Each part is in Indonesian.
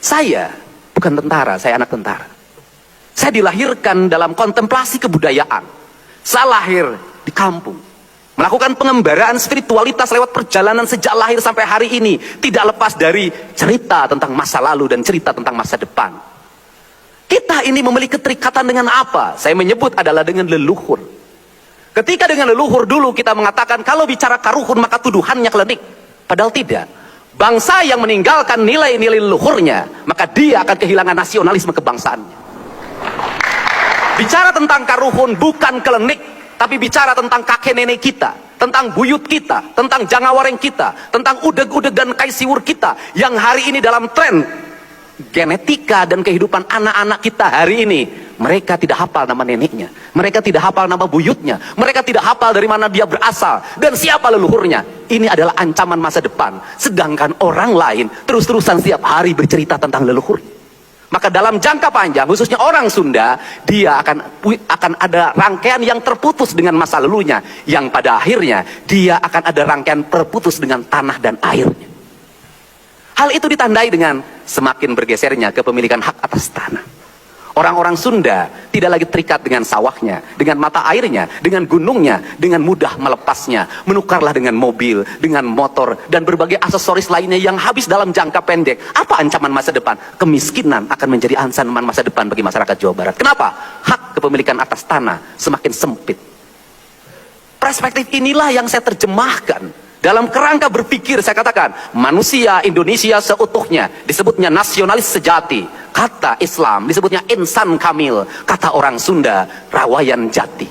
Saya bukan tentara, saya anak tentara. Saya dilahirkan dalam kontemplasi kebudayaan. Saya lahir di kampung, melakukan pengembaraan spiritualitas lewat perjalanan sejak lahir sampai hari ini. Tidak lepas dari cerita tentang masa lalu dan cerita tentang masa depan. Kita ini memiliki keterikatan dengan apa? Saya menyebut adalah dengan leluhur. Ketika dengan leluhur dulu kita mengatakan kalau bicara karuhun maka tuduhannya klinik. Padahal tidak. Bangsa yang meninggalkan nilai-nilai leluhurnya, maka dia akan kehilangan nasionalisme kebangsaannya. Bicara tentang karuhun bukan klinik, tapi bicara tentang kakek nenek kita, tentang buyut kita, tentang jangawareng kita, tentang udeg-udeg dan kaisiwur kita, yang hari ini dalam tren genetika dan kehidupan anak-anak kita hari ini. Mereka tidak hafal nama neneknya, mereka tidak hafal nama buyutnya, mereka tidak hafal dari mana dia berasal dan siapa leluhurnya. Ini adalah ancaman masa depan. Sedangkan orang lain terus-terusan setiap hari bercerita tentang leluhur. Maka dalam jangka panjang, khususnya orang Sunda, dia akan ada rangkaian yang terputus dengan masa lalunya, yang pada akhirnya dia akan ada rangkaian terputus dengan tanah dan airnya. Hal itu ditandai dengan semakin bergesernya kepemilikan hak atas tanah. Orang-orang Sunda tidak lagi terikat dengan sawahnya, dengan mata airnya, dengan gunungnya, dengan mudah melepasnya. Menukarlah dengan mobil, dengan motor, dan berbagai aksesoris lainnya yang habis dalam jangka pendek. Apa ancaman masa depan? Kemiskinan akan menjadi ancaman masa depan bagi masyarakat Jawa Barat. Kenapa? Hak kepemilikan atas tanah semakin sempit. Perspektif inilah yang saya terjemahkan dalam kerangka berpikir. Saya katakan, manusia Indonesia seutuhnya disebutnya nasionalis sejati. Kata Islam disebutnya insan kamil. Kata orang Sunda, rawayan jati.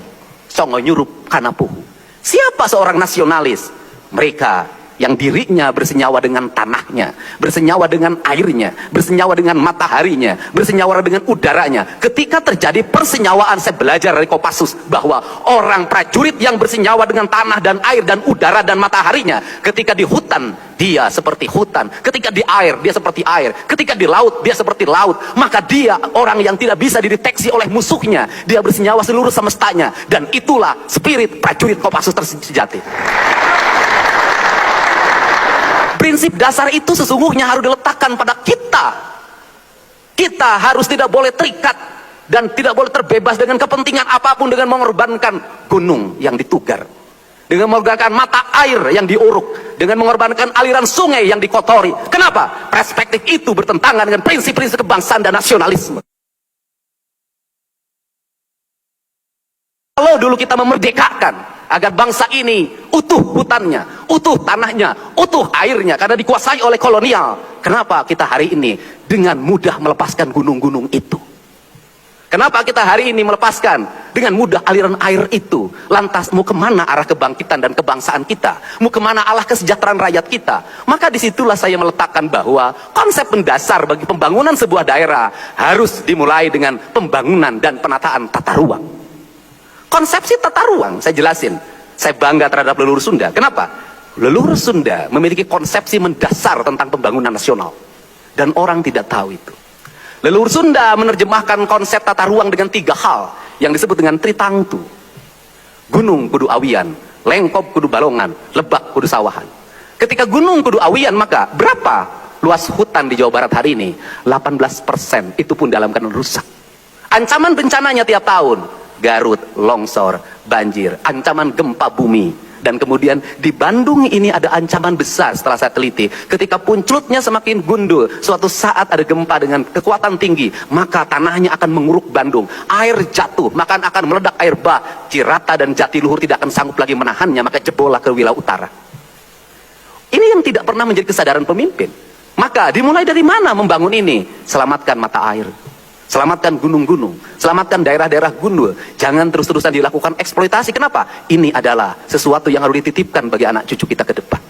Songo nyurup kanapuhu. Siapa seorang nasionalis? Mereka yang dirinya bersenyawa dengan tanahnya, bersenyawa dengan airnya, bersenyawa dengan mataharinya, bersenyawa dengan udaranya. Ketika terjadi persenyawaan, saya belajar dari Kopassus bahwa orang prajurit yang bersenyawa dengan tanah dan air dan udara dan mataharinya, ketika di hutan dia seperti hutan, ketika di air dia seperti air, ketika di laut dia seperti laut. Maka dia orang yang tidak bisa dideteksi oleh musuhnya, dia bersenyawa seluruh semestanya. Dan itulah spirit prajurit Kopassus tersejati. Prinsip dasar itu sesungguhnya harus diletakkan pada kita. Kita harus tidak boleh terikat dan tidak boleh terbebas dengan kepentingan apapun, dengan mengorbankan gunung yang ditugar, dengan mengorbankan mata air yang diuruk, dengan mengorbankan aliran sungai yang dikotori. Kenapa? Perspektif itu bertentangan dengan prinsip-prinsip kebangsaan dan nasionalisme. Kalau dulu kita memerdekakan agar bangsa ini utuh hutannya, utuh tanahnya, utuh airnya, karena dikuasai oleh kolonial. Kenapa kita hari ini dengan mudah melepaskan gunung-gunung itu? Kenapa kita hari ini melepaskan dengan mudah aliran air itu? Lantas mau kemana arah kebangkitan dan kebangsaan kita? Mau kemana arah kesejahteraan rakyat kita? Maka disitulah saya meletakkan bahwa konsep mendasar bagi pembangunan sebuah daerah harus dimulai dengan pembangunan dan penataan tata ruang. Konsepsi tata ruang, saya jelasin. Saya bangga terhadap leluhur Sunda. Kenapa? Leluhur Sunda memiliki konsepsi mendasar tentang pembangunan nasional. Dan orang tidak tahu itu. Leluhur Sunda menerjemahkan konsep tata ruang dengan 3 hal yang disebut dengan Tritangtu. Gunung kudu awian, lengkop kudu balongan, lebak kudu sawahan. Ketika gunung kudu awian, maka berapa luas hutan di Jawa Barat hari ini? 18%, itu pun dalam keadaan rusak. Ancaman bencananya tiap tahun, Garut, longsor, banjir, ancaman gempa bumi. Dan kemudian di Bandung ini ada ancaman besar setelah saya teliti. Ketika punclutnya semakin gundul, suatu saat ada gempa dengan kekuatan tinggi, maka tanahnya akan menguruk Bandung. Air jatuh, maka akan meledak air bah. Cirata dan Jatiluhur tidak akan sanggup lagi menahannya, maka jebollah ke wilayah utara. Ini yang tidak pernah menjadi kesadaran pemimpin. Maka dimulai dari mana membangun ini? Selamatkan mata air, selamatkan gunung-gunung, selamatkan daerah-daerah gundul. Jangan terus-terusan dilakukan eksploitasi. Kenapa? Ini adalah sesuatu yang harus dititipkan bagi anak cucu kita ke depan.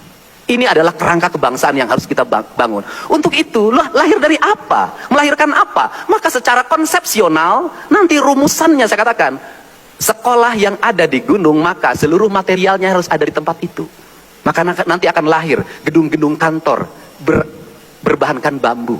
Ini adalah kerangka kebangsaan yang harus kita bangun. Untuk itu, lahir dari apa? Melahirkan apa? Maka secara konsepsional, nanti rumusannya saya katakan, sekolah yang ada di gunung, maka seluruh materialnya harus ada di tempat itu. Maka nanti akan lahir gedung-gedung kantor berbahankan bambu.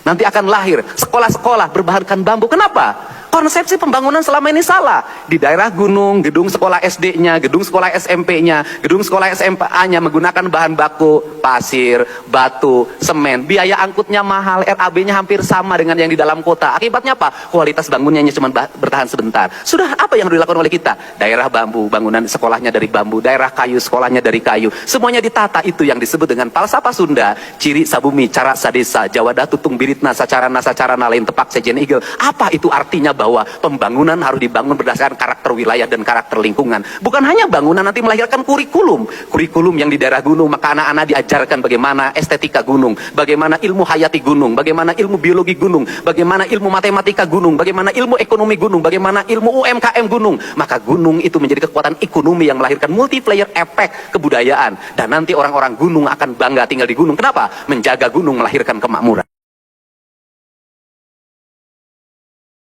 Nanti akan lahir sekolah-sekolah berbahankan bambu. Kenapa? Konsepsi pembangunan selama ini salah. Di daerah gunung, gedung sekolah SD-nya, gedung sekolah SMP-nya, gedung sekolah SMA-nya menggunakan bahan baku pasir, batu, semen. Biaya angkutnya mahal, RAB-nya hampir sama dengan yang di dalam kota. Akibatnya apa? Kualitas bangunannya cuma bertahan sebentar. Sudah apa yang dilakukan oleh kita? Daerah bambu, bangunan sekolahnya dari bambu. Daerah kayu, sekolahnya dari kayu. Semuanya ditata. Itu yang disebut dengan falsafah Sunda. Ciri sabumi, cara sadesa, Jawa datu tung biritna, sacarana lain tepak sejen igel. Apa itu artinya bahwa pembangunan harus dibangun berdasarkan karakter wilayah dan karakter lingkungan. Bukan hanya bangunan nanti melahirkan kurikulum. Kurikulum yang di daerah gunung, maka anak-anak diajarkan bagaimana estetika gunung, bagaimana ilmu hayati gunung, bagaimana ilmu biologi gunung, bagaimana ilmu matematika gunung, bagaimana ilmu ekonomi gunung, bagaimana ilmu UMKM gunung. Maka gunung itu menjadi kekuatan ekonomi yang melahirkan multiplayer efek kebudayaan. Dan nanti orang-orang gunung akan bangga tinggal di gunung. Kenapa? Menjaga gunung melahirkan kemakmuran.